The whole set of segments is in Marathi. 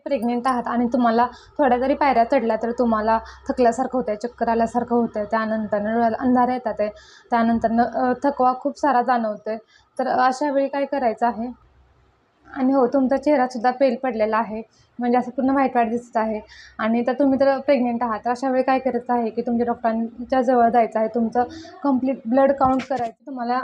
प्रेग्नेंट आहात आणि तुम्हाला थोड्या जरी पायऱ्या चढल्या तर तुम्हाला थकल्यासारखं होतं आहे, चक्कर आल्यासारखं होतं आहे, त्यानंतर डोळ्याला अंधार येतात आहे, त्यानंतर थकवा खूप सारा जाणवतो आहे. तर अशा वेळी काय करायचं आहे. आणि हो, तुमचा चेहरासुद्धा पेल पडलेला आहे, म्हणजे असं पूर्ण व्हाईट व्हाईट दिसत आहे. आणि तुम्ही तर प्रेग्नेंट आहात, तर अशा वेळी काय करायचं आहे की तुमच्या डॉक्टरांच्या जवळ जायचं आहे. तुमचं कंप्लीट ब्लड काउंट करायचं तुम्हाला,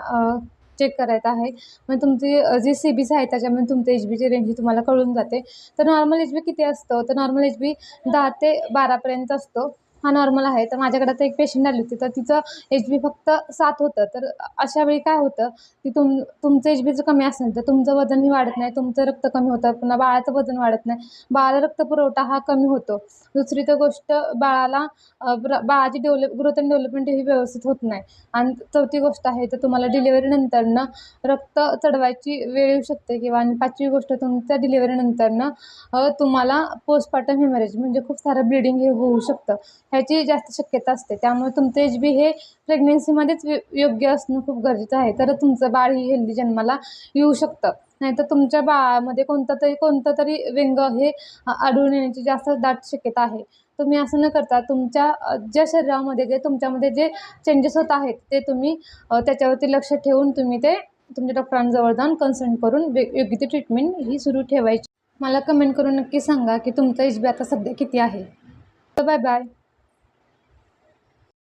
चेक करायचं आहे. मग तुमची जी CBC आहे त्याच्यामध्ये तुमचं HBची रेंज ही तुम्हाला कळून जाते. तर नॉर्मल HB किती असतं, तर नॉर्मल HB 10 ते 12पर्यंत असतो. हा नॉर्मल आहे. तर माझ्याकडे आता एक पेशंट आली होती, तर तिचं HB फक्त 7 होतं. तर अशा वेळी काय होतं की तुमचं HB जर कमी असेल तर तुमचं वजनही वाढत नाही, तुमचं रक्त कमी होतं, पुन्हा बाळाचं वजन वाढत नाही, बाळाला रक्तपुरवठा हा कमी होतो. दुसरी तर गोष्ट बाळाला बाळाची ग्रोथ अँड डेव्हलपमेंट ही व्यवस्थित होत नाही. आणि चौथी गोष्ट आहे तर तुम्हाला डिलिव्हरीनंतरनं रक्त चढवायची वेळ येऊ शकते किंवा आणि पाचवी गोष्ट तुमच्या डिलिव्हरीनंतरनं तुम्हाला पोस्टपार्टम हेमरेज म्हणजे खूप सारं ब्लिडिंग हे होऊ शकतं. ह्याची जास्त शक्यता असते. त्यामुळे तुमचं HB हे प्रेग्नेन्सीमध्येच योग्य असणं खूप गरजेचं आहे. तर तुमचं बाळ ही हेल्दी जन्माला येऊ शकतं. नाहीतर तुमच्या बाळामध्ये कोणतं तरी व्यंग हे आढळून येण्याची जास्त दाट शक्यता आहे. तुम्ही असं न करता तुमच्या ज्या शरीरामध्ये तुमच्यामध्ये जे चेंजेस होत आहेत ते तुम्ही त्याच्यावरती लक्ष ठेवून तुम्ही ते तुमच्या डॉक्टरांजवळ जाऊन कन्सल्ट करून योग्य ती ट्रीटमेंट ही सुरू ठेवायची. मला कमेंट करून नक्की सांगा की तुमचं HB आता सध्या किती आहे. तर बाय बाय.